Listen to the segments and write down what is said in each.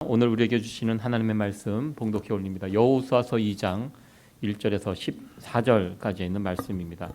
오늘 우리에게 주시는 하나님의 말씀 봉독해 올립니다. 여호수아서 2장 1절에서 14절까지 있는 말씀입니다.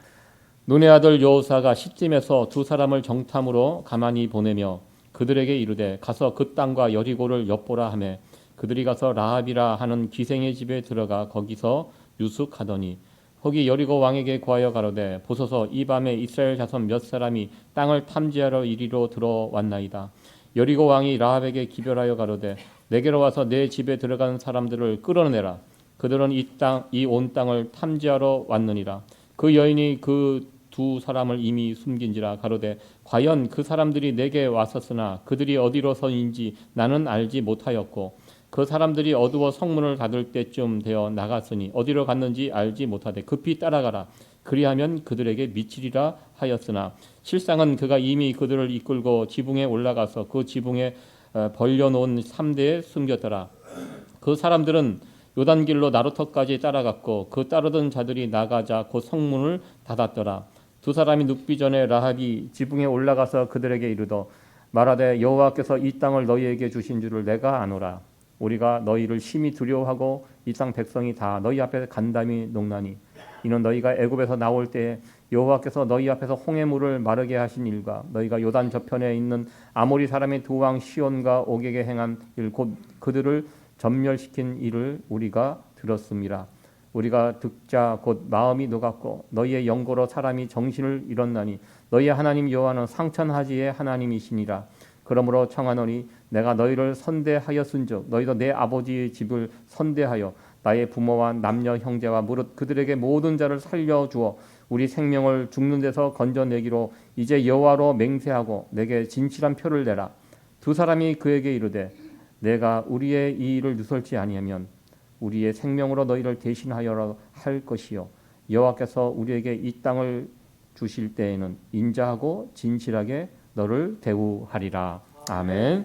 눈의 아들 여호수아가 시딤에서 두 사람을 정탐으로 가만히 보내며 그들에게 이르되 가서 그 땅과 여리고를 엿보라 하매 그들이 가서 라합이라 하는 기생의 집에 들어가 거기서 유숙하더니 거기 여리고 왕에게 구하여 가로되 보소서 이 밤에 이스라엘 자손 몇 사람이 땅을 탐지하러 이리로 들어왔나이다. 여리고 왕이 라합에게 기별하여 가로되 내게로 와서 내 집에 들어간 사람들을 끌어내라. 그들은 이 온 땅을 탐지하러 왔느니라. 그 여인이 그 두 사람을 이미 숨긴지라. 가로되 과연 그 사람들이 내게 왔었으나 그들이 어디로 서인지 나는 알지 못하였고 그 사람들이 어두워 성문을 닫을 때쯤 되어 나갔으니 어디로 갔는지 알지 못하되 급히 따라가라. 그리하면 그들에게 미치리라 하였으나 실상은 그가 이미 그들을 이끌고 지붕에 올라가서 그 지붕에 벌려놓은 삼대에 숨겼더라. 그 사람들은 요단길로 나루터까지 따라갔고 그 따르던 자들이 나가자 곧 성문을 닫았더라. 두 사람이 눕기 전에 라합이 지붕에 올라가서 그들에게 이르더 말하되 여호와께서 이 땅을 너희에게 주신 줄을 내가 아노라. 우리가 너희를 심히 두려워하고 이 땅 백성이 다 너희 앞에 간담이 녹나니 이는 너희가 애굽에서 나올 때에 여호와께서 너희 앞에서 홍해물을 마르게 하신 일과 너희가 요단 저편에 있는 아모리 사람의 두 왕 시온과 옥에게 행한 일 곧 그들을 전멸시킨 일을 우리가 들었습니다. 우리가 듣자 곧 마음이 녹았고 너희의 영고로 사람이 정신을 잃었나니 너희의 하나님 여호와는 상천하지의 하나님이시니라. 그러므로 청하노니 내가 너희를 선대하였은즉 너희도 내 아버지의 집을 선대하여 나의 부모와 남녀 형제와 무릇 그들에게 모든 자를 살려주어 우리 생명을 죽는 데서 건져내기로 이제 여호와로 맹세하고 내게 진실한 표를 내라. 두 사람이 그에게 이르되 내가 우리의 이 일을 누설치 아니하면 우리의 생명으로 너희를 대신하여라 할 것이요 여호와께서 우리에게 이 땅을 주실 때에는 인자하고 진실하게 너를 대우하리라. 아멘.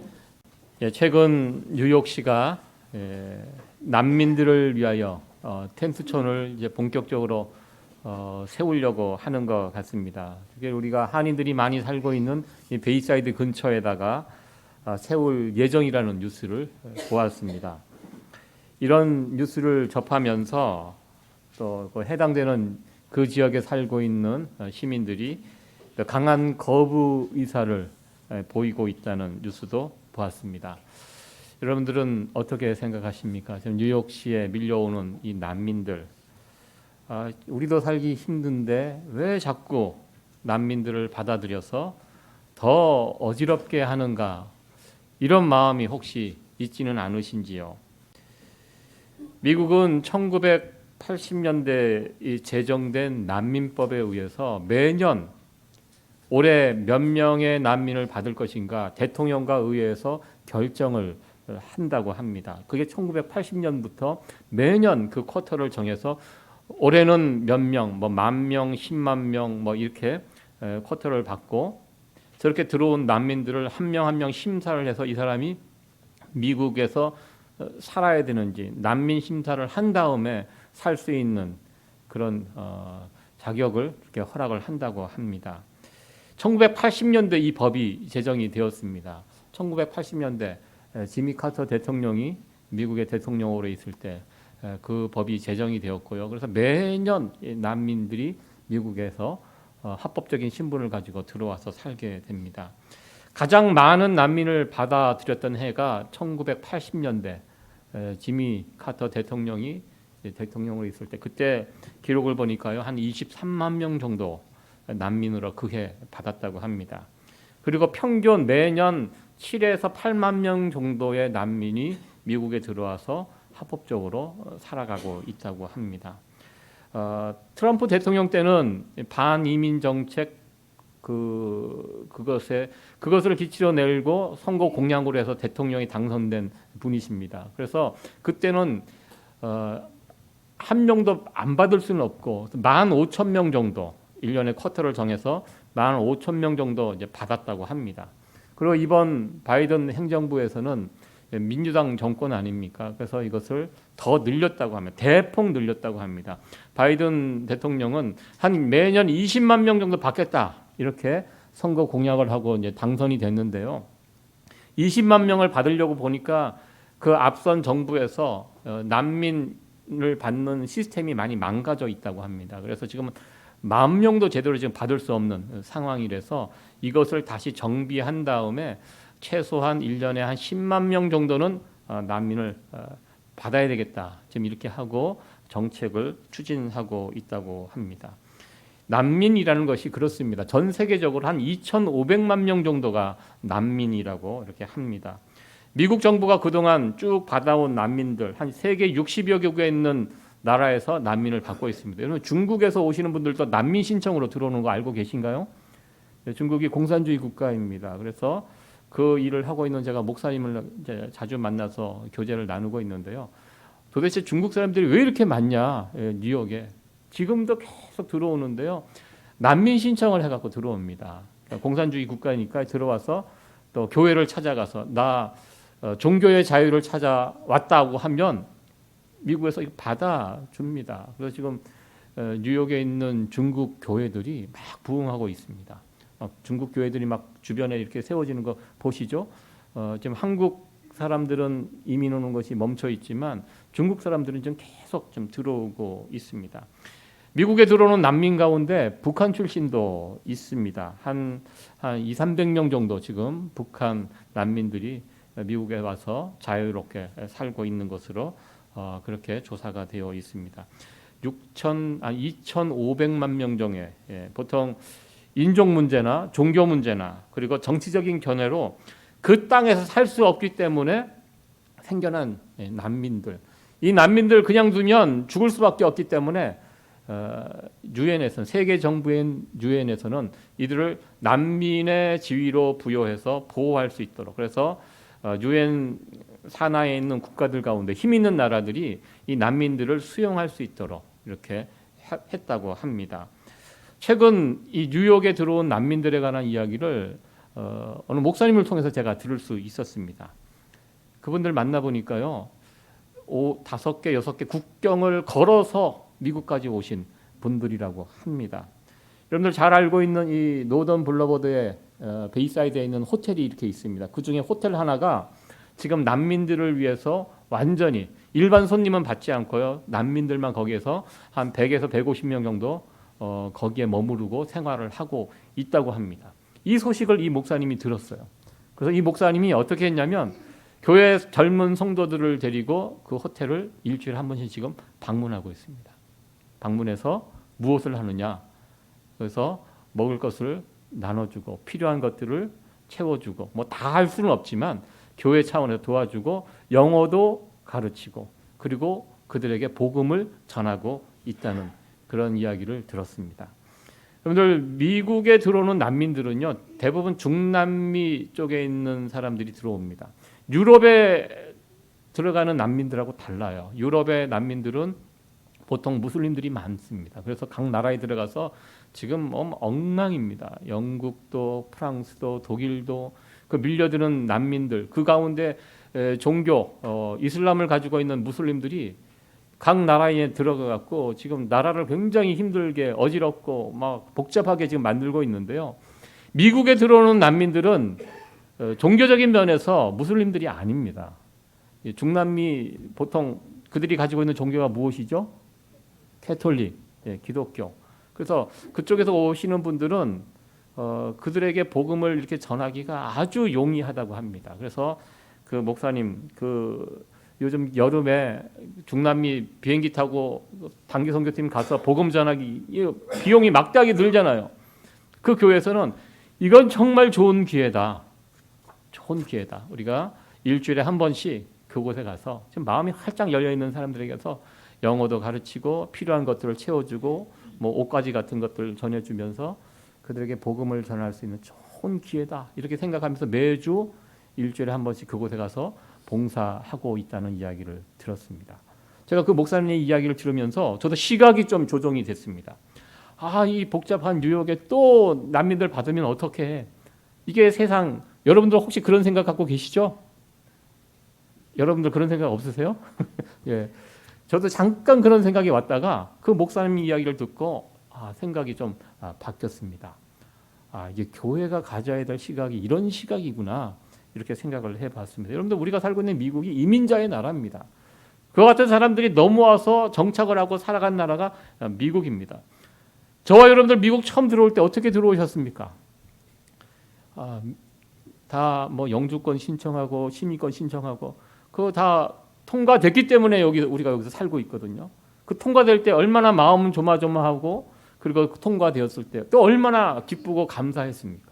최근 뉴욕시가 난민들을 위하여 텐트촌을 이제 본격적으로 세우려고 하는 것 같습니다. 그게 우리가 한인들이 많이 살고 있는 이 베이사이드 근처에다가 세울 예정이라는 뉴스를 보았습니다. 이런 뉴스를 접하면서 또 해당되는 그 지역에 살고 있는 시민들이 강한 거부 의사를 보이고 있다는 뉴스도 보았습니다. 여러분들은 어떻게 생각하십니까? 지금 뉴욕시에 밀려오는 이 난민들, 우리도 살기 힘든데 왜 자꾸 난민들을 받아들여서 더 어지럽게 하는가? 이런 마음이 혹시 있지는 않으신지요? 미국은 1980년대에 제정된 난민법에 의해서 매년 올해 몇 명의 난민을 받을 것인가 대통령과 의회에서 결정을 한다고 합니다. 그게 1980년부터 매년 그 쿼터를 정해서 올해는 몇 명, 뭐 10,000명, 10만 명, 뭐 이렇게 쿼터를 받고 저렇게 들어온 난민들을 한 명 한 명 심사를 해서 이 사람이 미국에서 살아야 되는지 난민 심사를 한 다음에 살 수 있는 그런 자격을 이렇게 허락을 한다고 합니다. 1980년대 이 법이 제정이 되었습니다. 1980년대 지미 카터 대통령이 미국의 대통령으로 있을 때 그 법이 제정이 되었고요. 그래서 매년 난민들이 미국에서 합법적인 신분을 가지고 들어와서 살게 됩니다. 가장 많은 난민을 받아들였던 해가 1980년대 지미 카터 대통령이 대통령으로 있을 때 그때 기록을 보니까요 한 23만 명 정도 난민으로 그 해 받았다고 합니다. 그리고 평균 매년 7에서 8만 명 정도의 난민이 미국에 들어와서 합법적으로 살아가고 있다고 합니다. 트럼프 대통령 때는 반이민 정책 그것을 기치로 내고 선거 공약으로 해서 대통령이 당선된 분이십니다. 그래서 그때는 한 명도 안 받을 수는 없고 15,000명 정도 1년에 쿼터를 정해서 15,000명 정도 이제 받았다고 합니다. 그리고 이번 바이든 행정부에서는 민주당 정권 아닙니까? 그래서 이것을 더 늘렸다고 합니다. 대폭 늘렸다고 합니다. 바이든 대통령은 한 매년 20만 명 정도 받겠다 이렇게 선거 공약을 하고 이제 당선이 됐는데요. 20만 명을 받으려고 보니까 그 앞선 정부에서 난민을 받는 시스템이 많이 망가져 있다고 합니다. 그래서 지금은 10,000명도 제대로 지금 받을 수 없는 상황이라서 이것을 다시 정비한 다음에 최소한 1년에 한 10만 명 정도는 난민을 받아야 되겠다. 지금 이렇게 하고 정책을 추진하고 있다고 합니다. 난민이라는 것이 그렇습니다. 전 세계적으로 한 2,500만 명 정도가 난민이라고 이렇게 합니다. 미국 정부가 그동안 쭉 받아온 난민들 한 세계 60여 개국에 있는 나라에서 난민을 받고 있습니다. 여러분 중국에서 오시는 분들도 난민 신청으로 들어오는 거 알고 계신가요? 중국이 공산주의 국가입니다. 그래서 그 일을 하고 있는 제가 목사님을 이제 자주 만나서 교제를 나누고 있는데요. 도대체 중국 사람들이 왜 이렇게 많냐? 뉴욕에 지금도 계속 들어오는데요. 난민 신청을 해갖고 들어옵니다. 그러니까 공산주의 국가니까 들어와서 또 교회를 찾아가서 나 종교의 자유를 찾아왔다고 하면 미국에서 받아줍니다. 그래서 지금 뉴욕에 있는 중국 교회들이 막 부흥하고 있습니다. 중국 교회들이 막 주변에 이렇게 세워지는 거 보시죠. 지금 한국 사람들은 이민 오는 것이 멈춰 있지만 중국 사람들은 좀 계속 좀 들어오고 있습니다. 미국에 들어오는 난민 가운데 북한 출신도 있습니다. 한 200~300명 정도 지금 북한 난민들이 미국에 와서 자유롭게 살고 있는 것으로 그렇게 조사가 되어 있습니다. 2,500만 명 정에 보통 인종 문제나 종교 문제나 그리고 정치적인 견해로 그 땅에서 살 수 없기 때문에 생겨난 난민들. 이 난민들 그냥 두면 죽을 수밖에 없기 때문에 유엔에서는 세계 정부인 유엔에서는 이들을 난민의 지위로 부여해서 보호할 수 있도록 그래서 유엔 산하에 있는 국가들 가운데 힘 있는 나라들이 이 난민들을 수용할 수 있도록 이렇게 했다고 합니다. 최근 이 뉴욕에 들어온 난민들에 관한 이야기를 어느 목사님을 통해서 제가 들을 수 있었습니다. 그분들 만나보니까요. 5개, 6개 국경을 걸어서 미국까지 오신 분들이라고 합니다. 여러분들 잘 알고 있는 이 노던 블러버드의 베이사이드에 있는 호텔이 이렇게 있습니다. 그중에 호텔 하나가 지금 난민들을 위해서 완전히 일반 손님은 받지 않고요. 난민들만 거기에서 한 100에서 150명 정도 거기에 머무르고 생활을 하고 있다고 합니다. 이 소식을 이 목사님이 들었어요. 그래서 이 목사님이 어떻게 했냐면 교회 젊은 성도들을 데리고 그 호텔을 일주일에 한 번씩 지금 방문하고 있습니다. 방문해서 무엇을 하느냐? 그래서 먹을 것을 나눠주고 필요한 것들을 채워주고 뭐 다 할 수는 없지만 교회 차원에서 도와주고 영어도 가르치고 그리고 그들에게 복음을 전하고 있다는 그런 이야기를 들었습니다. 여러분들 미국에 들어오는 난민들은요 대부분 중남미 쪽에 있는 사람들이 들어옵니다. 유럽에 들어가는 난민들하고 달라요. 유럽의 난민들은 보통 무슬림들이 많습니다. 그래서 각 나라에 들어가서 지금 엉망입니다. 영국도 프랑스도 독일도 그 밀려드는 난민들 그 가운데 종교 이슬람을 가지고 있는 무슬림들이 각 나라에 들어가갖고 지금 나라를 굉장히 힘들게 어지럽고 막 복잡하게 지금 만들고 있는데요. 미국에 들어오는 난민들은 종교적인 면에서 무슬림들이 아닙니다. 중남미 보통 그들이 가지고 있는 종교가 무엇이죠? 캐톨릭, 기독교. 그래서 그쪽에서 오시는 분들은 그들에게 복음을 이렇게 전하기가 아주 용이하다고 합니다. 그래서 그 목사님 요즘 여름에 중남미 비행기 타고 단기 선교팀 가서 복음 전하기 비용이 막대하게 들잖아요. 그 교회에서는 이건 정말 좋은 기회다. 좋은 기회다. 우리가 일주일에 한 번씩 그곳에 가서 지금 마음이 활짝 열려 있는 사람들에게서 영어도 가르치고 필요한 것들을 채워주고 뭐 옷가지 같은 것들 전해주면서 그들에게 복음을 전할 수 있는 좋은 기회다. 이렇게 생각하면서 매주 일주일에 한 번씩 그곳에 가서 봉사하고 있다는 이야기를 들었습니다. 제가 그 목사님의 이야기를 들으면서 저도 시각이 좀 조정이 됐습니다. 이 복잡한 뉴욕에 또 난민들 받으면 어떻게 해? 이게 세상 여러분들 혹시 그런 생각 갖고 계시죠? 여러분들 그런 생각 없으세요? 예, 저도 잠깐 그런 생각이 왔다가 그 목사님 이야기를 듣고 생각이 좀 바뀌었습니다. 이게 교회가 가져야 될 시각이 이런 시각이구나. 이렇게 생각을 해봤습니다. 여러분들 우리가 살고 있는 미국이 이민자의 나라입니다. 그와 같은 사람들이 넘어와서 정착을 하고 살아간 나라가 미국입니다. 저와 여러분들 미국 처음 들어올 때 어떻게 들어오셨습니까? 다 뭐 영주권 신청하고 시민권 신청하고 그거 다 통과됐기 때문에 우리가 여기서 살고 있거든요. 그 통과될 때 얼마나 마음은 조마조마하고 그리고 통과되었을 때 또 얼마나 기쁘고 감사했습니까?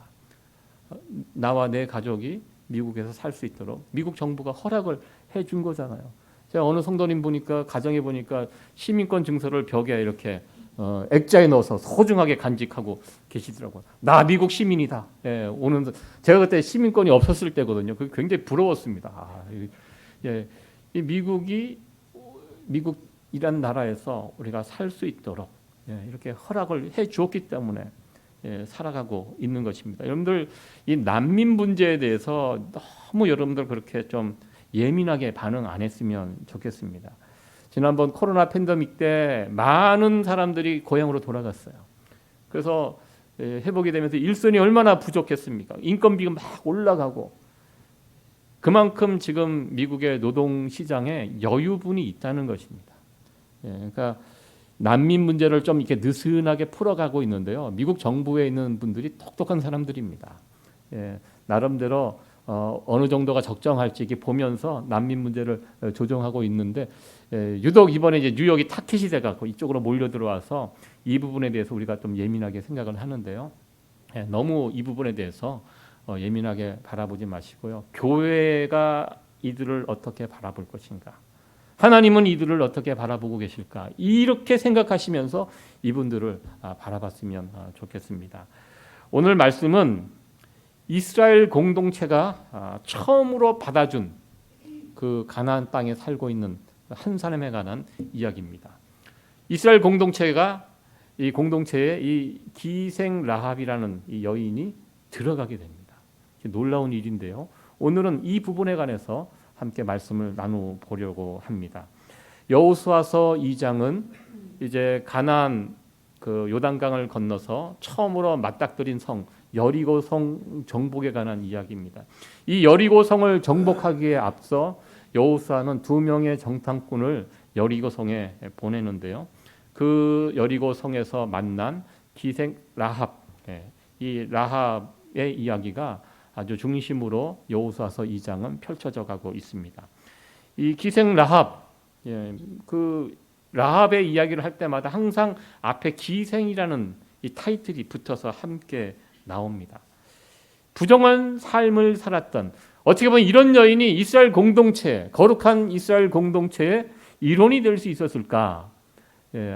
나와 내 가족이 미국에서 살 수 있도록 미국 정부가 허락을 해준 거잖아요. 제가 어느 성도님 보니까 가정에 보니까 시민권 증서를 벽에 이렇게 액자에 넣어서 소중하게 간직하고 계시더라고요. 나 미국 시민이다. 예, 오는 제가 그때 시민권이 없었을 때거든요. 그게 굉장히 부러웠습니다. 이 미국이란 나라에서 우리가 살 수 있도록 이렇게 허락을 해 주었기 때문에 살아가고 있는 것입니다. 여러분들 이 난민 문제에 대해서 너무 여러분들 그렇게 좀 예민하게 반응 안 했으면 좋겠습니다. 지난번 코로나 팬데믹 때 많은 사람들이 고향으로 돌아갔어요. 그래서 회복이 되면서 일손이 얼마나 부족했습니까? 인건비가 막 올라가고 그만큼 지금 미국의 노동 시장에 여유분이 있다는 것입니다. 그러니까 난민 문제를 좀 이렇게 느슨하게 풀어가고 있는데요. 미국 정부에 있는 분들이 똑똑한 사람들입니다. 나름대로 어느 정도가 적정할지 이렇게 보면서 난민 문제를 조정하고 있는데 유독 이번에 이제 뉴욕이 타깃이 돼갖고 이쪽으로 몰려 들어와서 이 부분에 대해서 우리가 좀 예민하게 생각을 하는데요. 너무 이 부분에 대해서 예민하게 바라보지 마시고요. 교회가 이들을 어떻게 바라볼 것인가? 하나님은 이들을 어떻게 바라보고 계실까? 이렇게 생각하시면서 이분들을 바라봤으면 좋겠습니다. 오늘 말씀은 이스라엘 공동체가 처음으로 받아준 그 가나안 땅에 살고 있는 한 사람에 관한 이야기입니다. 이스라엘 공동체가 이 공동체에 이 기생 라합이라는 이 여인이 들어가게 됩니다. 놀라운 일인데요. 오늘은 이 부분에 관해서 함께 말씀을 나눠보려고 합니다. 여호수아서 2장은 이제 가나안 그 요단강을 건너서 처음으로 맞닥뜨린 성 여리고 성 정복에 관한 이야기입니다. 이 여리고 성을 정복하기에 앞서 여호수아는 2명의 정탐꾼을 여리고 성에 보내는데요. 그 여리고 성에서 만난 기생 라합, 이 라합의 이야기가 아주 중심으로 여호수아서 2장은 펼쳐져 가고 있습니다. 이 기생 라합, 그 라합의 이야기를 할 때마다 항상 앞에 기생이라는 이 타이틀이 붙어서 함께 나옵니다. 부정한 삶을 살았던 어떻게 보면 이런 여인이 이스라엘 공동체, 거룩한 이스라엘 공동체의 일원이 될 수 있었을까?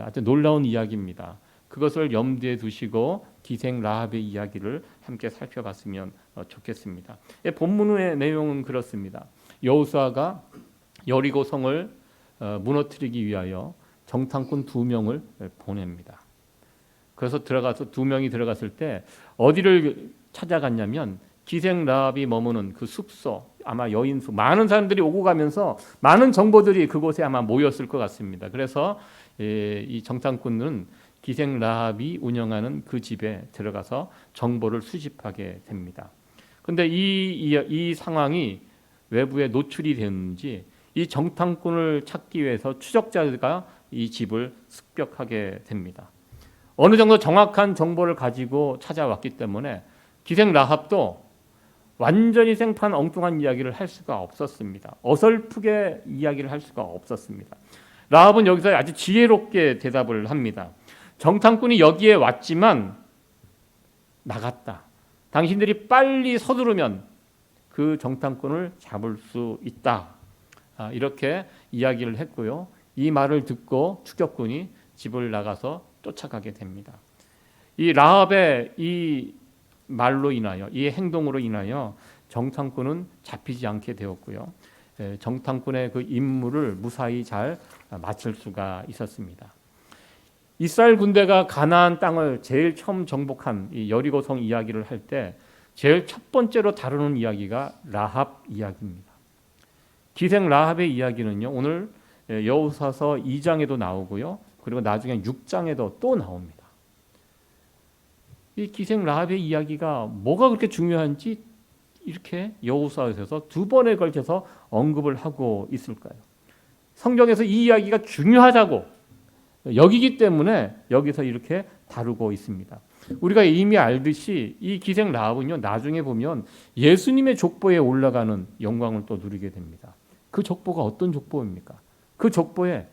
아주 놀라운 이야기입니다. 그것을 염두에 두시고 기생 라합의 이야기를 함께 살펴봤으면 좋겠습니다. 본문의 내용은 그렇습니다. 여호수아가 여리고 성을 무너뜨리기 위하여 정탐꾼 2명을 보냅니다. 그래서 들어가서 2명이 들어갔을 때 어디를 찾아갔냐면 기생 라합이 머무는 그 숙소, 아마 여인숙, 많은 사람들이 오고 가면서 많은 정보들이 그곳에 아마 모였을 것 같습니다. 그래서 이 정탐꾼은 기생 라합이 운영하는 그 집에 들어가서 정보를 수집하게 됩니다. 그런데 이 상황이 외부에 노출이 됐는지 이 정탐꾼을 찾기 위해서 추적자가 이 집을 습격하게 됩니다. 어느 정도 정확한 정보를 가지고 찾아왔기 때문에 기생 라합도 완전히 생판 엉뚱한 이야기를 할 수가 없었습니다. 어설프게 이야기를 할 수가 없었습니다. 라합은 여기서 아주 지혜롭게 대답을 합니다. 정탐꾼이 여기에 왔지만 나갔다. 당신들이 빨리 서두르면 그 정탐꾼을 잡을 수 있다. 이렇게 이야기를 했고요. 이 말을 듣고 추격군이 집을 나가서 쫓아가게 됩니다. 이 라합의 이 말로 인하여, 이 행동으로 인하여 정탐꾼은 잡히지 않게 되었고요. 정탐꾼의 그 임무를 무사히 잘 마칠 수가 있었습니다. 이스라엘 군대가 가나안 땅을 제일 처음 정복한 이 여리고성 이야기를 할 때 제일 첫 번째로 다루는 이야기가 라합 이야기입니다. 기생 라합의 이야기는요, 오늘 여호수아서 2장에도 나오고요, 그리고 나중에 6장에도 또 나옵니다. 이 기생 라합의 이야기가 뭐가 그렇게 중요한지 이렇게 여호수아에서 두 번에 걸쳐서 언급을 하고 있을까요? 성경에서 이 이야기가 중요하다고 여기기 때문에 여기서 이렇게 다루고 있습니다. 우리가 이미 알듯이 이 기생 라합은요, 나중에 보면 예수님의 족보에 올라가는 영광을 또 누리게 됩니다. 그 족보가 어떤 족보입니까? 그 족보에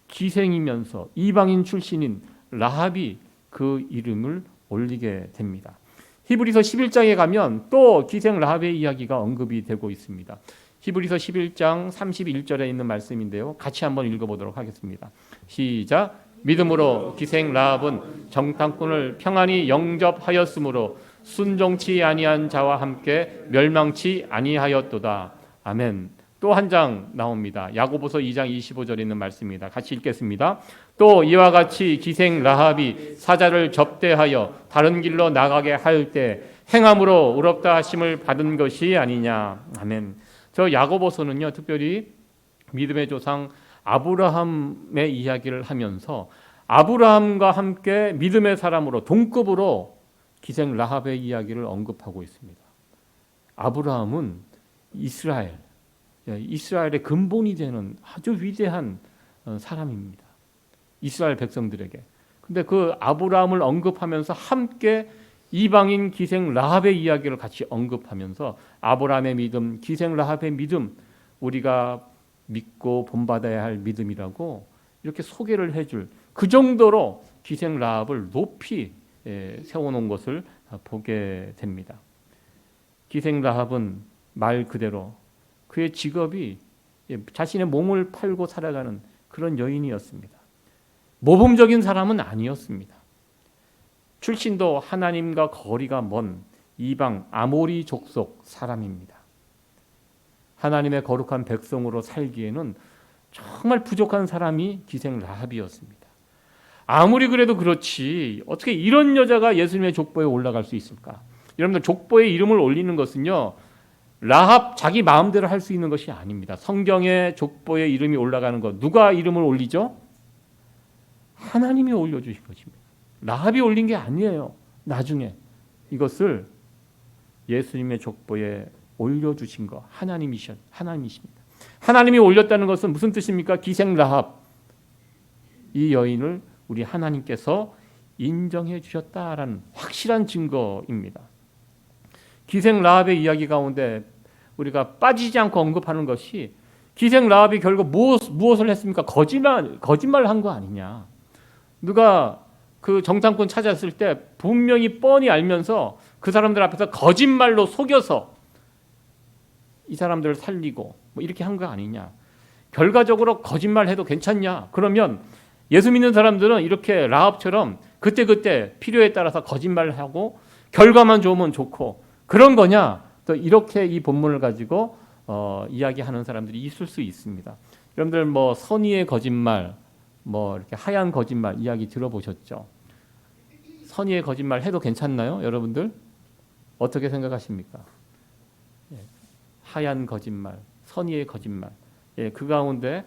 기생이면서 이방인 출신인 라합이 그 이름을 올리게 됩니다. 히브리서 11장에 가면 또 기생 라합의 이야기가 언급이 되고 있습니다. 히브리서 11장 31절에 있는 말씀인데요. 같이 한번 읽어보도록 하겠습니다. 시작. 믿음으로 기생 라합은 정탐꾼을 평안히 영접하였으므로 순종치 아니한 자와 함께 멸망치 아니하였도다. 아멘. 또 한 장 나옵니다. 야고보서 2장 25절에 있는 말씀입니다. 같이 읽겠습니다. 또 이와 같이 기생 라합이 사자를 접대하여 다른 길로 나가게 할 때 행함으로 의롭다 하심을 받은 것이 아니냐. 아멘. 저 야고보서는요, 특별히 믿음의 조상 아브라함의 이야기를 하면서 아브라함과 함께 믿음의 사람으로 동급으로 기생 라합의 이야기를 언급하고 있습니다. 아브라함은 이스라엘의 근본이 되는 아주 위대한 사람입니다. 이스라엘 백성들에게. 근데 그 아브라함을 언급하면서 함께 이방인 기생 라합의 이야기를 같이 언급하면서 아브라함의 믿음, 기생 라합의 믿음, 우리가 믿고 본받아야 할 믿음이라고 이렇게 소개를 해줄 그 정도로 기생 라합을 높이 세워놓은 것을 보게 됩니다. 기생 라합은 말 그대로 그의 직업이 자신의 몸을 팔고 살아가는 그런 여인이었습니다. 모범적인 사람은 아니었습니다. 출신도 하나님과 거리가 먼 이방 아모리 족속 사람입니다. 하나님의 거룩한 백성으로 살기에는 정말 부족한 사람이 기생 라합이었습니다. 아무리 그래도 그렇지 어떻게 이런 여자가 예수님의 족보에 올라갈 수 있을까? 여러분들, 족보에 이름을 올리는 것은요, 라합 자기 마음대로 할 수 있는 것이 아닙니다. 성경의 족보에 이름이 올라가는 것, 누가 이름을 올리죠? 하나님이 올려주신 것입니다. 라합이 올린 게 아니에요. 나중에 이것을 예수님의 족보에 올려주신 거 하나님이십니다. 하나님이 올렸다는 것은 무슨 뜻입니까? 기생 라합, 이 여인을 우리 하나님께서 인정해 주셨다라는 확실한 증거입니다. 기생 라합의 이야기 가운데 우리가 빠지지 않고 언급하는 것이, 기생 라합이 결국 무엇을 했습니까? 거짓말 한 거 아니냐. 누가 그 정탐꾼 찾았을 때 분명히 뻔히 알면서 그 사람들 앞에서 거짓말로 속여서 이 사람들을 살리고 뭐 이렇게 한 거 아니냐. 결과적으로 거짓말해도 괜찮냐. 그러면 예수 믿는 사람들은 이렇게 라합처럼 그때그때 필요에 따라서 거짓말하고 결과만 좋으면 좋고 그런 거냐. 또 이렇게 이 본문을 가지고 이야기하는 사람들이 있을 수 있습니다. 여러분들 뭐 선의의 거짓말, 뭐 이렇게 하얀 거짓말 이야기 들어보셨죠? 선의의 거짓말 해도 괜찮나요? 여러분들 어떻게 생각하십니까? 하얀 거짓말, 선의의 거짓말, 그 가운데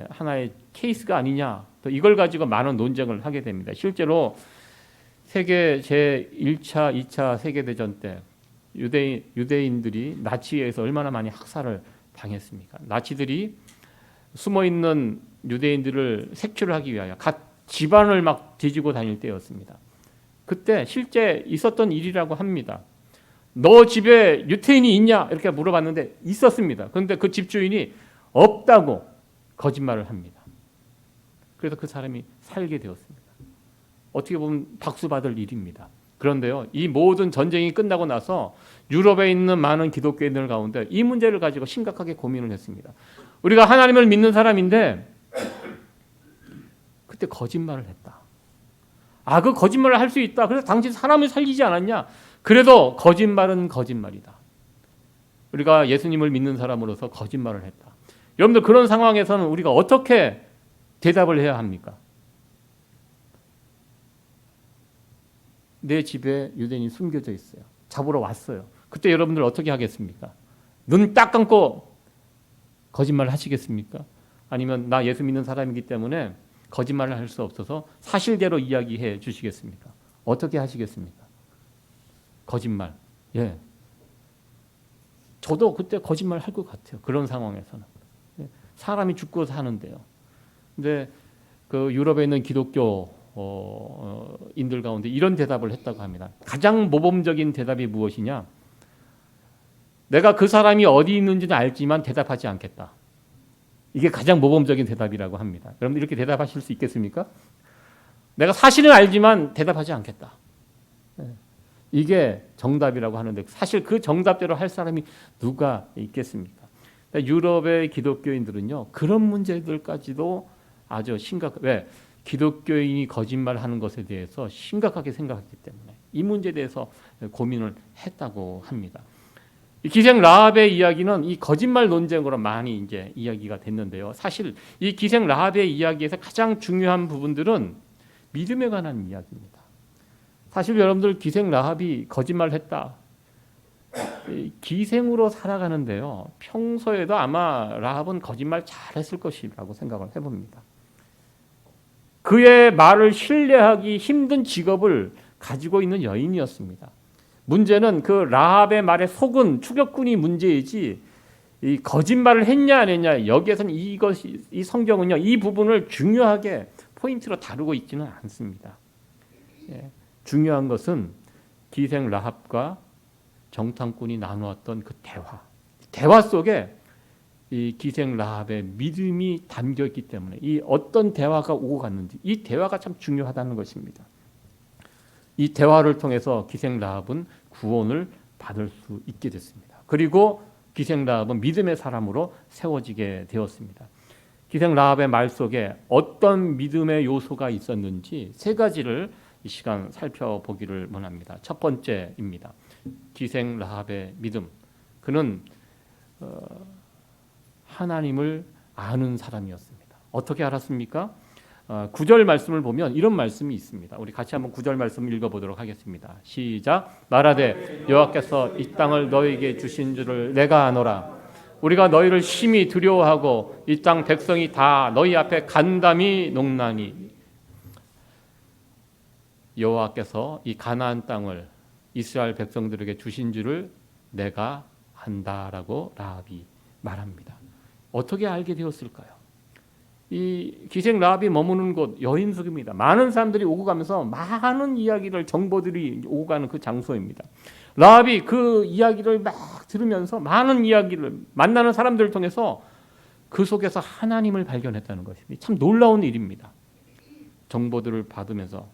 하나의 케이스가 아니냐, 또 이걸 가지고 많은 논쟁을 하게 됩니다. 실제로 세계 제1차, 2차 세계대전 때 유대인들이 나치에 의해서 얼마나 많이 학살을 당했습니까? 나치들이 숨어있는 유대인들을 색출을 하기 위하여 각 집안을 막 뒤지고 다닐 때였습니다. 그때 실제 있었던 일이라고 합니다. 너 집에 유태인이 있냐? 이렇게 물어봤는데 있었습니다. 그런데 그 집주인이 없다고 거짓말을 합니다. 그래서 그 사람이 살게 되었습니다. 어떻게 보면 박수 받을 일입니다. 그런데요, 이 모든 전쟁이 끝나고 나서 유럽에 있는 많은 기독교인들 가운데 이 문제를 가지고 심각하게 고민을 했습니다. 우리가 하나님을 믿는 사람인데 그때 거짓말을 했다. 그 거짓말을 할 수 있다. 그래서 당신 사람을 살리지 않았냐? 그래도 거짓말은 거짓말이다. 우리가 예수님을 믿는 사람으로서 거짓말을 했다. 여러분들, 그런 상황에서는 우리가 어떻게 대답을 해야 합니까? 내 집에 유대인이 숨겨져 있어요. 잡으러 왔어요. 그때 여러분들 어떻게 하겠습니까? 눈 딱 감고 거짓말을 하시겠습니까? 아니면 나 예수 믿는 사람이기 때문에 거짓말을 할 수 없어서 사실대로 이야기해 주시겠습니까? 어떻게 하시겠습니까? 거짓말. 저도 그때 거짓말 할 것 같아요. 그런 상황에서는. 사람이 죽고 사는데요. 근데 그 유럽에 있는 기독교 인들 가운데 이런 대답을 했다고 합니다. 가장 모범적인 대답이 무엇이냐? 내가 그 사람이 어디 있는지는 알지만 대답하지 않겠다. 이게 가장 모범적인 대답이라고 합니다. 여러분들 이렇게 대답하실 수 있겠습니까? 내가 사실은 알지만 대답하지 않겠다. 이게 정답이라고 하는데 사실 그 정답대로 할 사람이 누가 있겠습니까? 유럽의 기독교인들은요, 그런 문제들까지도 아주 왜? 기독교인이 거짓말하는 것에 대해서 심각하게 생각했기 때문에 이 문제에 대해서 고민을 했다고 합니다. 이 기생 라합의 이야기는 이 거짓말 논쟁으로 많이 이제 이야기가 됐는데요. 사실 이 기생 라합의 이야기에서 가장 중요한 부분들은 믿음에 관한 이야기입니다. 사실 여러분들 기생 라합이 거짓말했다. 기생으로 살아가는데요. 평소에도 아마 라합은 거짓말 잘했을 것이라고 생각을 해봅니다. 그의 말을 신뢰하기 힘든 직업을 가지고 있는 여인이었습니다. 문제는 그 라합의 말에 속은 추격꾼이 문제이지 이 거짓말을 했냐 안 했냐 여기에서는 이 성경은요 이 부분을 중요하게 포인트로 다루고 있지는 않습니다. 중요한 것은 기생 라합과 정탐꾼이 나누었던 그 대화 속에 이 기생 라합의 믿음이 담겨 있기 때문에 이 어떤 대화가 오고 갔는지 이 대화가 참 중요하다는 것입니다. 이 대화를 통해서 기생 라합은 구원을 받을 수 있게 됐습니다. 그리고 기생 라합은 믿음의 사람으로 세워지게 되었습니다. 기생 라합의 말 속에 어떤 믿음의 요소가 있었는지 세 가지를 이 시간 살펴보기를 원합니다. 첫 번째입니다. 기생 라합의 믿음. 그는 하나님을 아는 사람이었습니다. 어떻게 알았습니까? 9절 말씀을 보면 이런 말씀이 있습니다. 우리 같이 한번 9절 말씀 읽어보도록 하겠습니다. 시작. 말하되 여호와께서 이 땅을 너희에게 주신 줄을 내가 아노라. 우리가 너희를 심히 두려워하고 이 땅 백성이 다 너희 앞에 간담이 농나니. 여호와께서 이 가나안 땅을 이스라엘 백성들에게 주신 줄을 내가 안다라고 라합이 말합니다. 어떻게 알게 되었을까요? 이 기생 라합이 머무는 곳 여인숙입니다. 많은 사람들이 오고 가면서 많은 이야기를 정보들이 오고 가는 그 장소입니다. 라합이 그 이야기를 막 들으면서 많은 이야기를 만나는 사람들을 통해서 그 속에서 하나님을 발견했다는 것입니다. 참 놀라운 일입니다. 정보들을 받으면서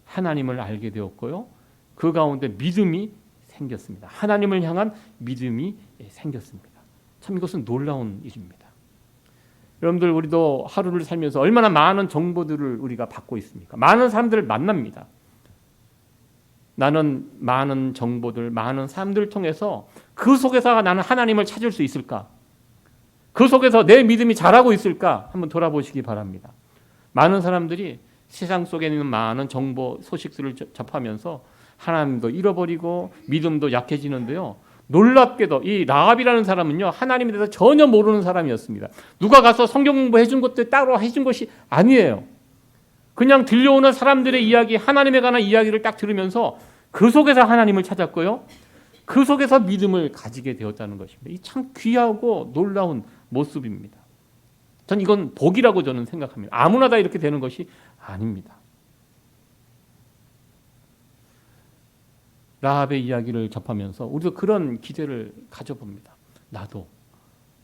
하나님을 알게 되었고요. 그 가운데 믿음이 생겼습니다. 하나님을 향한 믿음이 생겼습니다. 참 이것은 놀라운 일입니다. 여러분들 우리도 하루를 살면서 얼마나 많은 정보들을 우리가 받고 있습니까? 많은 사람들을 만납니다. 나는 많은 정보들, 많은 사람들을 통해서 그 속에서 나는 하나님을 찾을 수 있을까? 그 속에서 내 믿음이 자라고 있을까? 한번 돌아보시기 바랍니다. 많은 사람들이 세상 속에 있는 많은 정보, 소식들을 접하면서 하나님도 잃어버리고 믿음도 약해지는데요. 놀랍게도 이 라합이라는 사람은요 하나님에 대해서 전혀 모르는 사람이었습니다. 누가 가서 성경 공부해 준 것도 따로 해준 것이 아니에요. 그냥 들려오는 사람들의 이야기, 하나님에 관한 이야기를 딱 들으면서 그 속에서 하나님을 찾았고요. 그 속에서 믿음을 가지게 되었다는 것입니다. 이 참 귀하고 놀라운 모습입니다. 전 이건 복이라고 저는 생각합니다. 아무나 다 이렇게 되는 것이 아닙니다. 라합의 이야기를 접하면서 우리도 그런 기대를 가져봅니다. 나도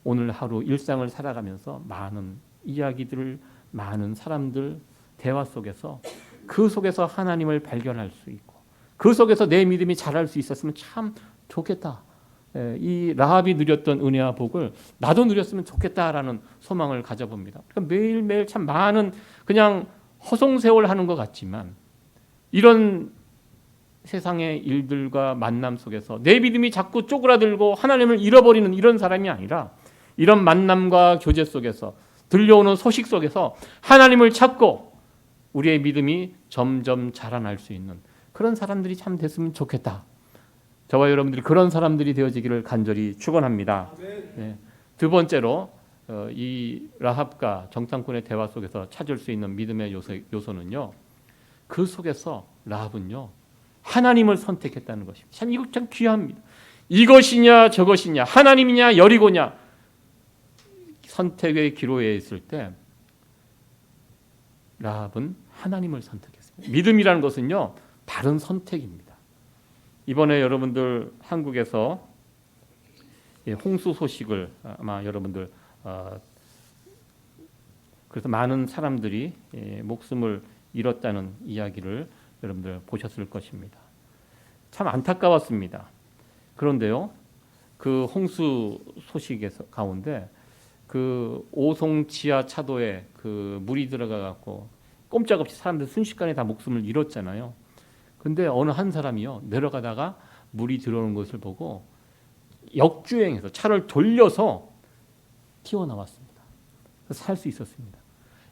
오늘 하루 일상을 살아가면서 많은 이야기들을 많은 사람들 대화 속에서 그 속에서 하나님을 발견할 수 있고 그 속에서 내 믿음이 자랄 수 있었으면 참 좋겠다. 이 라합이 누렸던 은혜와 복을 나도 누렸으면 좋겠다라는 소망을 가져봅니다. 그러니까 매일매일 참 많은 그냥 허송세월하는 것 같지만 이런 세상의 일들과 만남 속에서 내 믿음이 자꾸 쪼그라들고 하나님을 잃어버리는 이런 사람이 아니라 이런 만남과 교제 속에서 들려오는 소식 속에서 하나님을 찾고 우리의 믿음이 점점 자라날 수 있는 그런 사람들이 참 됐으면 좋겠다. 저와 여러분들이 그런 사람들이 되어지기를 간절히 축원합니다. 네. 두 번째로 이 라합과 정탐꾼의 대화 속에서 찾을 수 있는 믿음의 요소는요. 그 속에서 라합은요. 하나님을 선택했다는 것입니다. 참 이거 참 귀합니다. 이것이냐 저것이냐, 하나님이냐 여리고냐, 선택의 기로에 있을 때 라합은 하나님을 선택했습니다. 믿음이라는 것은요, 바른 선택입니다. 이번에 여러분들 한국에서 홍수 소식을 아마 여러분들 그래서 많은 사람들이 목숨을 잃었다는 이야기를 여러분들 보셨을 것입니다. 참 안타까웠습니다. 그런데요, 그 홍수 소식에서 가운데 그 오송 지하 차도에 그 물이 들어가 갖고 꼼짝없이 사람들 순식간에 다 목숨을 잃었잖아요. 근데 어느 한 사람이요, 내려가다가 물이 들어오는 것을 보고 역주행해서 차를 돌려서 튀어나왔습니다. 살 수 있었습니다.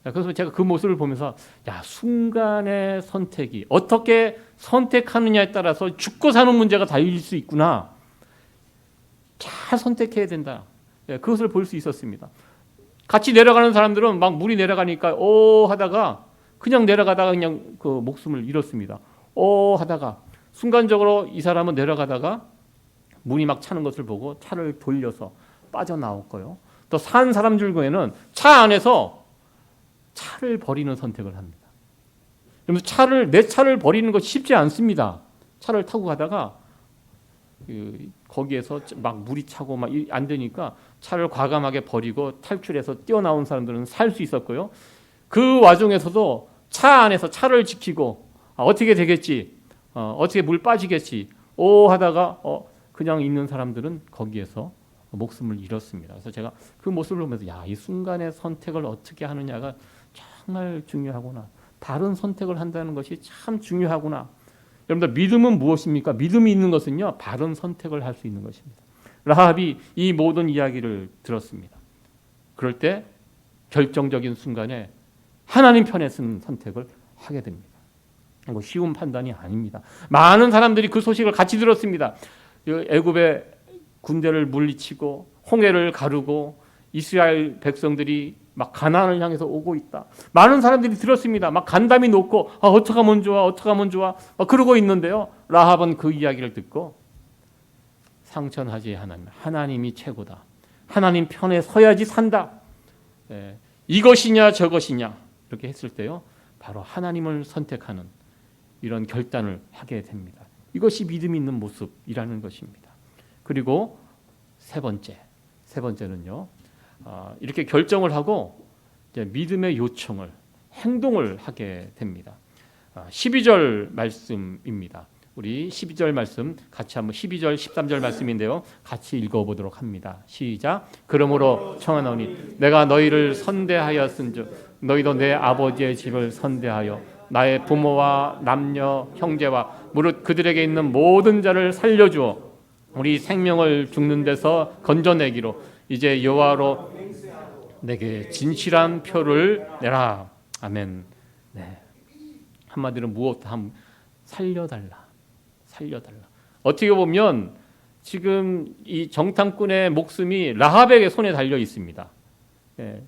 그래서 제가 그 모습을 보면서 순간의 선택이 어떻게 선택하느냐에 따라서 죽고 사는 문제가 달릴 수 있구나. 잘 선택해야 된다. 그것을 볼 수 있었습니다. 같이 내려가는 사람들은 막 물이 내려가니까 하다가 그냥 내려가다가 그냥 그 목숨을 잃었습니다. 하다가 순간적으로 이 사람은 내려가다가 문이 막 차는 것을 보고 차를 돌려서 빠져나왔고요. 또 산 사람 중에는 차 안에서 차를 버리는 선택을 합니다. 그래서 내 차를 버리는 것이 쉽지 않습니다. 차를 타고 가다가 거기에서 막 물이 차고 막 안 되니까 차를 과감하게 버리고 탈출해서 뛰어나온 사람들은 살 수 있었고요. 그 와중에서도 차 안에서 차를 지키고 어떻게 되겠지, 어떻게 물 빠지겠지, 하다가 그냥 있는 사람들은 거기에서 목숨을 잃었습니다. 그래서 제가 그 모습을 보면서 이 순간의 선택을 어떻게 하느냐가 정말 중요하구나. 바른 선택을 한다는 것이 참 중요하구나. 여러분들, 믿음은 무엇입니까? 믿음이 있는 것은요, 바른 선택을 할 수 있는 것입니다. 라합이 이 모든 이야기를 들었습니다. 그럴 때 결정적인 순간에 하나님 편에 쓴 선택을 하게 됩니다. 쉬운 판단이 아닙니다. 많은 사람들이 그 소식을 같이 들었습니다. 애굽의 군대를 물리치고 홍해를 가르고 이스라엘 백성들이 막 가나안을 향해서 오고 있다. 많은 사람들이 들었습니다. 막 간담이 높고 어떻게 하면 좋아, 어떻게 하면 좋아, 그러고 있는데요. 라합은 그 이야기를 듣고 상천하지 하나님이 최고다. 하나님 편에 서야지 산다. 이것이냐 저것이냐 이렇게 했을 때요, 바로 하나님을 선택하는 이런 결단을 하게 됩니다. 이것이 믿음이 있는 모습이라는 것입니다. 그리고 세 번째는요, 이렇게 결정을 하고 이제 믿음의 요청을, 행동을 하게 됩니다. 12절 말씀입니다. 우리 12절 말씀 같이 한번 12절 13절 말씀인데요, 같이 읽어보도록 합니다. 시작. 그러므로 청하노니 내가 너희를 선대하였은즉 너희도 내 아버지의 집을 선대하여 나의 부모와 남녀 형제와 무릇 그들에게 있는 모든 자를 살려주어 우리 생명을 죽는 데서 건져내기로 이제 여호와로 내게 진실한 표를 내라. 아멘. 네. 한마디로 무엇 살려달라. 어떻게 보면 지금 이 정탐꾼의 목숨이 라합에게 손에 달려 있습니다.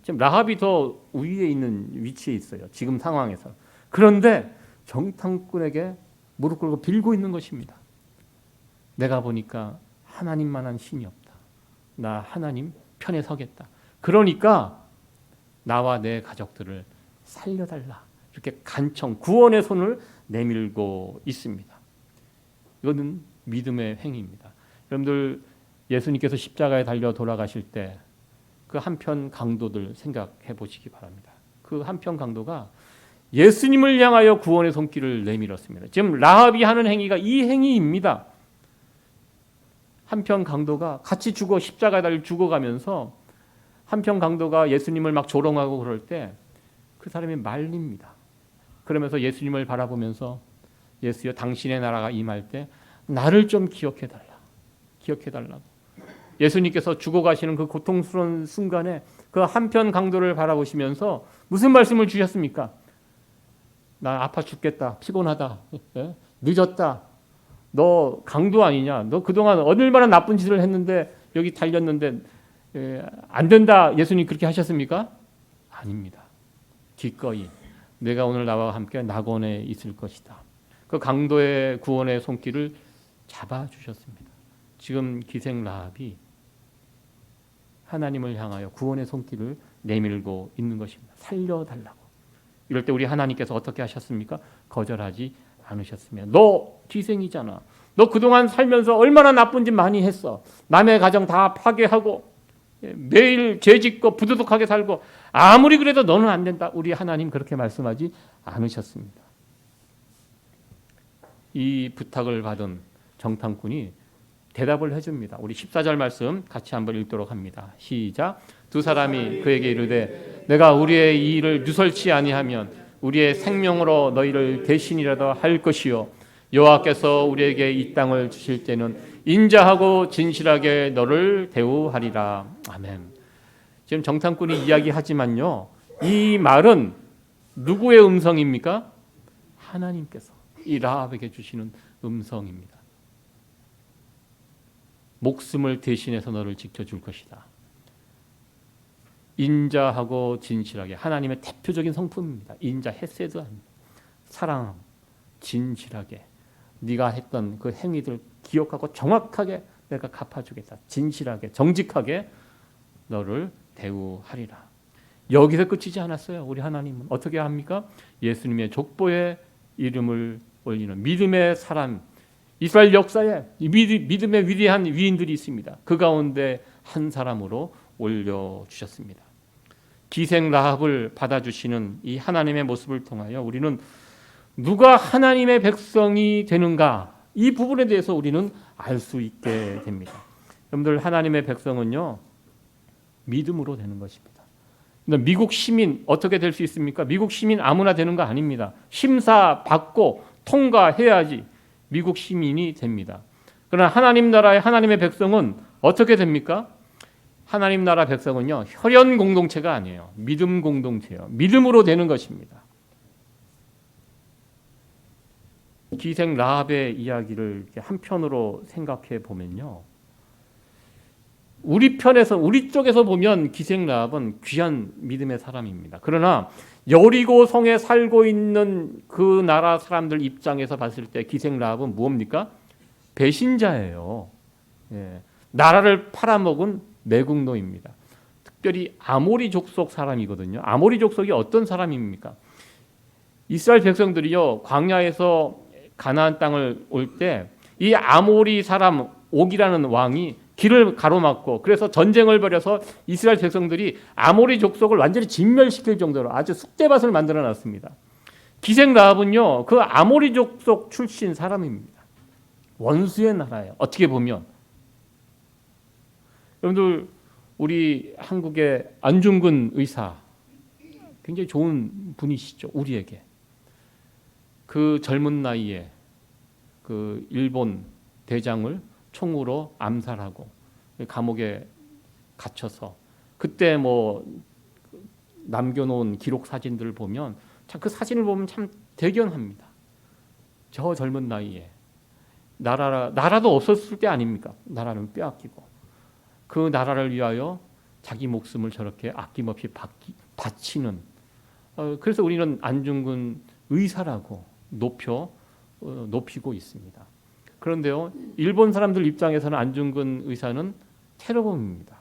지금 라합이 더 위에 있는 위치에 있어요. 지금 상황에서. 그런데 정탐꾼에게 무릎 꿇고 빌고 있는 것입니다. 내가 보니까 하나님만한 신이 없다. 나 하나님 편에 서겠다. 그러니까 나와 내 가족들을 살려달라. 이렇게 간청, 구원의 손을 내밀고 있습니다. 이거는 믿음의 행위입니다. 여러분들, 예수님께서 십자가에 달려 돌아가실 때 그 한편 강도들 생각해 보시기 바랍니다. 그 한편 강도가 예수님을 향하여 구원의 손길을 내밀었습니다. 지금 라합이 하는 행위가 이 행위입니다. 한편 강도가 같이 십자가에 달려 죽어가면서 한편 강도가 예수님을 막 조롱하고 그럴 때 그 사람이 말립니다. 그러면서 예수님을 바라보면서 예수여, 당신의 나라가 임할 때 나를 좀 기억해달라고. 예수님께서 죽어가시는 그 고통스러운 순간에 그 한편 강도를 바라보시면서 무슨 말씀을 주셨습니까? 나 아파 죽겠다, 피곤하다, 늦었다, 너 강도 아니냐, 너 그동안 얼마나 나쁜 짓을 했는데 여기 달렸는데 안 된다. 예수님 그렇게 하셨습니까? 아닙니다. 기꺼이 내가 오늘 나와 함께 낙원에 있을 것이다. 그 강도의 구원의 손길을 잡아주셨습니다. 지금 기생 라합이 하나님을 향하여 구원의 손길을 내밀고 있는 것입니다. 살려달라고. 이럴 때 우리 하나님께서 어떻게 하셨습니까? 거절하지 않으셨으며, 너 기생이잖아. 너 그동안 살면서 얼마나 나쁜 짓 많이 했어. 남의 가정 다 파괴하고 매일 죄짓고 부도덕하게 살고 아무리 그래도 너는 안 된다. 우리 하나님 그렇게 말씀하지 않으셨습니다. 이 부탁을 받은 정탐꾼이 대답을 해줍니다. 우리 14절 말씀 같이 한번 읽도록 합니다. 시작. 두 사람이 그에게 이르되 내가 우리의 이 일을 누설치 아니하면 우리의 생명으로 너희를 대신이라도 할 것이요 여호와께서 우리에게 이 땅을 주실 때는 인자하고 진실하게 너를 대우하리라. 아멘. 지금 정탐꾼이 이야기하지만요, 이 말은 누구의 음성입니까? 하나님께서 이 라합에게 주시는 음성입니다. 목숨을 대신해서 너를 지켜줄 것이다. 인자하고 진실하게, 하나님의 대표적인 성품입니다. 인자, 헤세드, 사랑, 진실하게 네가 했던 그 행위들 기억하고 정확하게 내가 갚아주겠다. 진실하게, 정직하게 너를 대우하리라. 여기서 끝이지 않았어요. 우리 하나님은 어떻게 합니까? 예수님의 족보에 이름을 올리는 믿음의 사람, 이스라엘 역사에 믿음의 위대한 위인들이 있습니다. 그 가운데 한 사람으로 올려주셨습니다. 기생 라합을 받아주시는 이 하나님의 모습을 통하여 우리는 누가 하나님의 백성이 되는가, 이 부분에 대해서 우리는 알 수 있게 됩니다. 여러분들, 하나님의 백성은요, 믿음으로 되는 것입니다. 미국 시민 어떻게 될 수 있습니까? 미국 시민 아무나 되는 거 아닙니다. 심사 받고 통과해야지 미국 시민이 됩니다. 그러나 하나님 나라의 하나님의 백성은 어떻게 됩니까? 하나님 나라 백성은요, 혈연 공동체가 아니에요. 믿음 공동체예요. 믿음으로 되는 것입니다. 기생 라합의 이야기를 이렇게 한편으로 생각해 보면요, 우리 편에서, 우리 쪽에서 보면 기생 라합은 귀한 믿음의 사람입니다. 그러나 여리고 성에 살고 있는 그 나라 사람들 입장에서 봤을 때 기생 라합은 무엇입니까? 배신자예요. 예. 나라를 팔아먹은 매국노입니다. 특별히 아모리 족속 사람이거든요. 아모리 족속이 어떤 사람입니까? 이스라엘 백성들이요, 광야에서 가나안 땅을 올 때 이 아모리 사람 옥이라는 왕이 길을 가로막고, 그래서 전쟁을 벌여서 이스라엘 백성들이 아모리 족속을 완전히 진멸시킬 정도로 아주 쑥대밭을 만들어 놨습니다. 기생 라합은요, 그 아모리 족속 출신 사람입니다. 원수의 나라예요. 어떻게 보면. 여러분들, 우리 한국의 안중근 의사 굉장히 좋은 분이시죠. 우리에게 그 젊은 나이에 그 일본 대장을 총으로 암살하고 감옥에 갇혀서, 그때 뭐 남겨놓은 기록 사진들을 보면 참, 그 사진을 보면 참 대견합니다. 저 젊은 나이에 나라도 없었을 때 아닙니까? 나라는 빼앗기고 그 나라를 위하여 자기 목숨을 저렇게 아낌없이 바치는, 그래서 우리는 안중근 의사라고 높이고 있습니다. 그런데요, 일본 사람들 입장에서는 안중근 의사는 테러범입니다.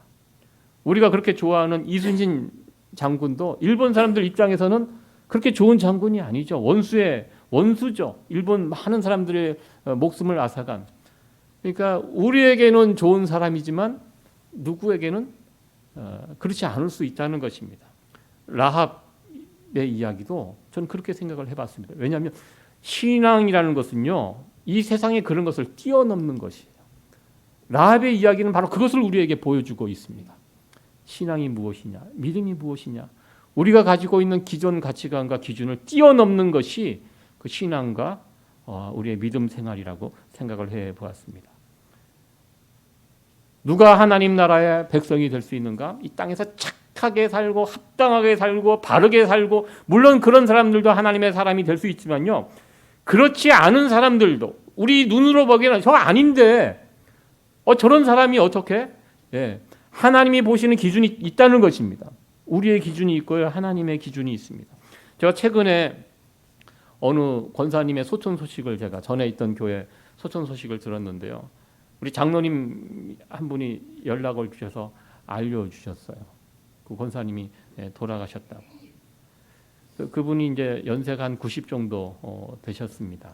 우리가 그렇게 좋아하는 이순신 장군도 일본 사람들 입장에서는 그렇게 좋은 장군이 아니죠. 원수죠. 일본 많은 사람들의 목숨을 앗아간. 그러니까 우리에게는 좋은 사람이지만 누구에게는 그렇지 않을 수 있다는 것입니다. 라합의 이야기도 저는 그렇게 생각을 해봤습니다. 왜냐하면 신앙이라는 것은요, 이 세상에 그런 것을 뛰어넘는 것이에요. 라합의 이야기는 바로 그것을 우리에게 보여주고 있습니다. 신앙이 무엇이냐, 믿음이 무엇이냐, 우리가 가지고 있는 기존 가치관과 기준을 뛰어넘는 것이 그 신앙과 우리의 믿음 생활이라고 생각을 해보았습니다. 누가 하나님 나라의 백성이 될 수 있는가? 이 땅에서 착하게 살고 합당하게 살고 바르게 살고, 물론 그런 사람들도 하나님의 사람이 될 수 있지만요, 그렇지 않은 사람들도 우리 눈으로 보기에는 저 아닌데 저런 사람이 어떻게? 예, 하나님이 보시는 기준이 있다는 것입니다. 우리의 기준이 있고요, 하나님의 기준이 있습니다. 제가 최근에 어느 권사님의 소천 소식을, 제가 전에 있던 교회 소천 소식을 들었는데요, 우리 장로님 한 분이 연락을 주셔서 알려주셨어요. 그 권사님이 돌아가셨다고. 그분이 이제 연세가 한 90 정도 되셨습니다.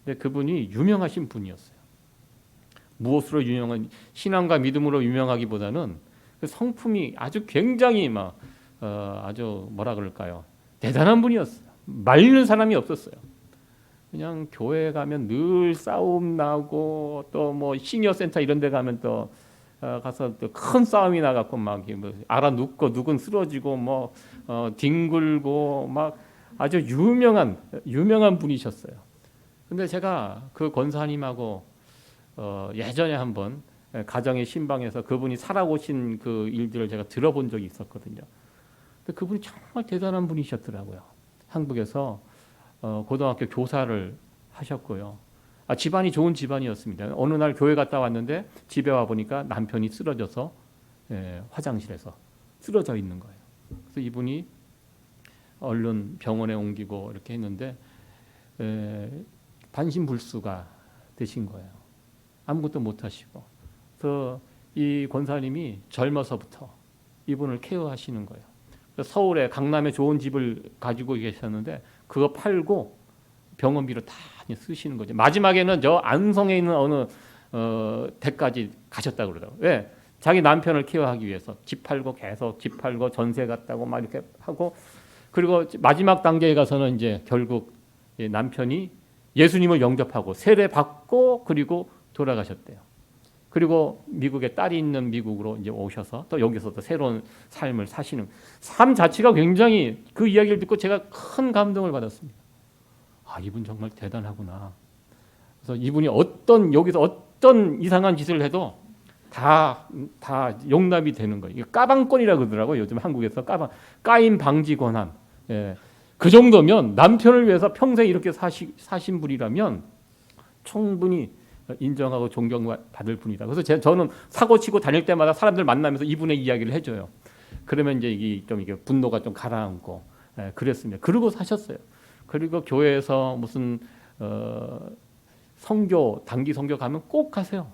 근데 그분이 유명하신 분이었어요. 무엇으로 유명한, 신앙과 믿음으로 유명하기보다는 그 성품이 아주 굉장히 막 아주 뭐라 그럴까요? 대단한 분이었어요. 말리는 사람이 없었어요. 그냥 교회 가면 늘 싸움 나고 또 뭐 시니어 센터 이런 데 가면 또 가서 또 큰 싸움이 나갖고 막 뭐 알아 눕고 누군 쓰러지고 뭐 뒹굴고 막 아주 유명한 분이셨어요. 근데 제가 그 권사님하고 예전에 한번 가정의 신방에서 그분이 살아오신 그 일들을 제가 들어본 적이 있었거든요. 근데 그분이 정말 대단한 분이셨더라고요. 한국에서 고등학교 교사를 하셨고요. 집안이 좋은 집안이었습니다. 어느 날 교회 갔다 왔는데 집에 와 보니까 남편이 쓰러져서 화장실에서 쓰러져 있는 거예요. 그래서 이분이 얼른 병원에 옮기고 이렇게 했는데 반신불수가 되신 거예요. 아무것도 못 하시고. 그래서 이 권사님이 젊어서부터 이분을 케어하시는 거예요. 서울에 강남에 좋은 집을 가지고 계셨는데 그거 팔고 병원비로 다 쓰시는 거죠. 마지막에는 저 안성에 있는 어느 대까지 가셨다고 그러더라고요. 왜? 자기 남편을 케어하기 위해서 집 팔고 계속 집 팔고 전세 갔다고 막 이렇게 하고, 그리고 마지막 단계에 가서는 이제 결국 남편이 예수님을 영접하고 세례 받고 그리고 돌아가셨대요. 그리고 미국에 딸이 있는 미국으로 이제 오셔서 또 여기서 또 새로운 삶을 사시는, 삶 자체가 굉장히, 그 이야기를 듣고 제가 큰 감동을 받았습니다. 이분 정말 대단하구나. 그래서 이분이 여기서 어떤 이상한 짓을 해도 다 용납이 되는 거예요. 이게 까방권이라고 그러더라고요. 요즘 한국에서 까임 방지 권한. 그 정도면 남편을 위해서 평생 이렇게 사신 분이라면 충분히 인정하고 존경받을 분이다. 그래서 저는 사고 치고 다닐 때마다 사람들 만나면서 이분의 이야기를 해줘요. 그러면 이제 이게 분노가 좀 가라앉고 그랬습니다. 그러고 사셨어요. 그리고 교회에서 무슨 단기 선교 가면 꼭 가세요.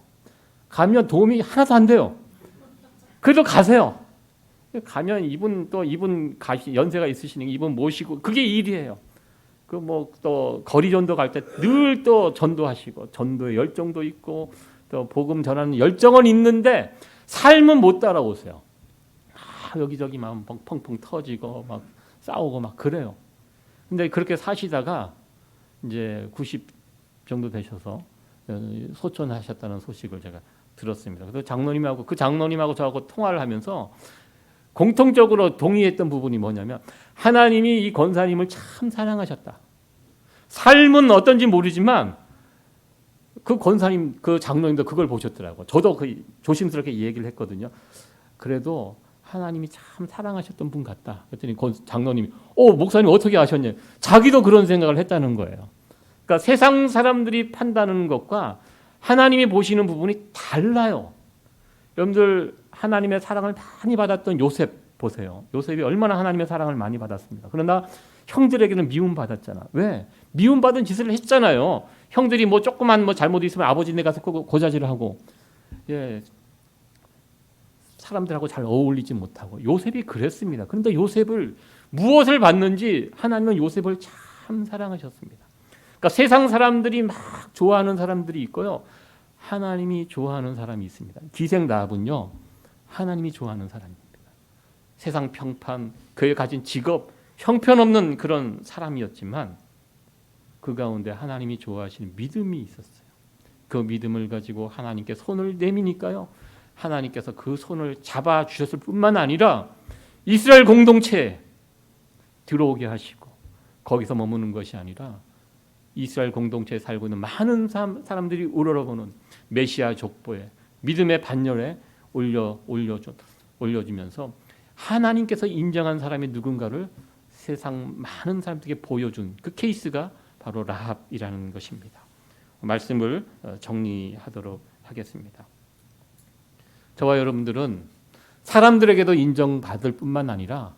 가면 도움이 하나도 안 돼요. 그래도 가세요. 가면 이분 연세가 있으시니까 이분 모시고 그게 일이에요. 또 거리 전도 갈 때 늘 또 전도하시고 전도의 열정도 있고 또 복음 전하는 열정은 있는데 삶은 못 따라오세요. 여기저기 막 펑펑 터지고 막 싸우고 막 그래요. 근데 그렇게 사시다가 이제 90 정도 되셔서 소천하셨다는 소식을 제가 들었습니다. 그래서 장로님하고 저하고 통화를 하면서 공통적으로 동의했던 부분이 뭐냐면, 하나님이 이 권사님을 참 사랑하셨다. 삶은 어떤지 모르지만 그 권사님, 그 장로님도 그걸 보셨더라고요. 저도 조심스럽게 얘기를 했거든요. 그래도 하나님이 참 사랑하셨던 분 같다. 그랬더니 장로님이 목사님 어떻게 아셨냐. 자기도 그런 생각을 했다는 거예요. 그러니까 세상 사람들이 판단하는 것과 하나님이 보시는 부분이 달라요. 여러분들 하나님의 사랑을 많이 받았던 요셉 보세요. 요셉이 얼마나 하나님의 사랑을 많이 받았습니다. 그러나 형들에게는 미움받았잖아. 왜? 미움받은 짓을 했잖아요. 형들이 조그만 잘못 있으면 아버지네 가서 고자질을 하고, 사람들하고 잘 어울리지 못하고. 요셉이 그랬습니다. 그런데 요셉을 무엇을 받는지 하나님은 요셉을 참 사랑하셨습니다. 그러니까 세상 사람들이 막 좋아하는 사람들이 있고요, 하나님이 좋아하는 사람이 있습니다. 기생 라합은요, 하나님이 좋아하는 사람입니다. 세상 평판, 그의 가진 직업, 형편없는 그런 사람이었지만 그 가운데 하나님이 좋아하시는 믿음이 있었어요. 그 믿음을 가지고 하나님께 손을 내미니까요, 하나님께서 그 손을 잡아주셨을 뿐만 아니라 이스라엘 공동체에 들어오게 하시고, 거기서 머무는 것이 아니라 이스라엘 공동체에 살고 있는 많은 사람들이 우러러보는 메시아 족보에, 믿음의 반열에 올려주면서 하나님께서 인정한 사람이 누군가를 세상 많은 사람들에게 보여준 그 케이스가 바로 라합이라는 것입니다. 말씀을 정리하도록 하겠습니다. 저와 여러분들은 사람들에게도 인정받을 뿐만 아니라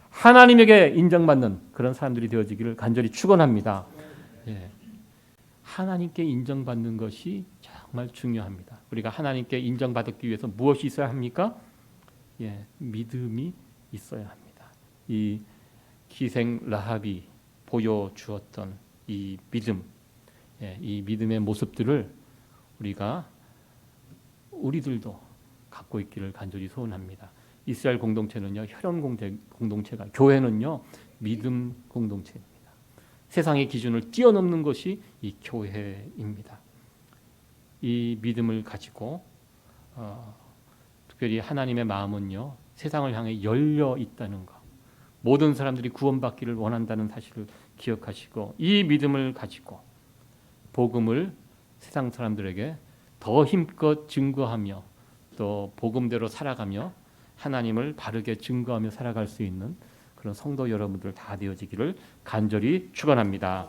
하나님에게 인정받는 그런 사람들이 되어지기를 간절히 축원합니다. 하나님께 인정받는 것이 정말 중요합니다. 우리가 하나님께 인정받기 위해서 무엇이 있어야 합니까? 믿음이 있어야 합니다. 이 기생 라합이 보여주었던 이 믿음, 이 믿음의 모습들을 우리들도 갖고 있기를 간절히 소원합니다. 이스라엘 공동체는요, 혈연 공동체가, 교회는요, 믿음 공동체입니다. 세상의 기준을 뛰어넘는 것이 이 교회입니다. 이 믿음을 가지고 특별히 하나님의 마음은요, 세상을 향해 열려 있다는 것, 모든 사람들이 구원받기를 원한다는 사실을 기억하시고 이 믿음을 가지고 복음을 세상 사람들에게 더 힘껏 증거하며 또 복음대로 살아가며 하나님을 바르게 증거하며 살아갈 수 있는 그런 성도 여러분들 다 되어지기를 간절히 축원합니다.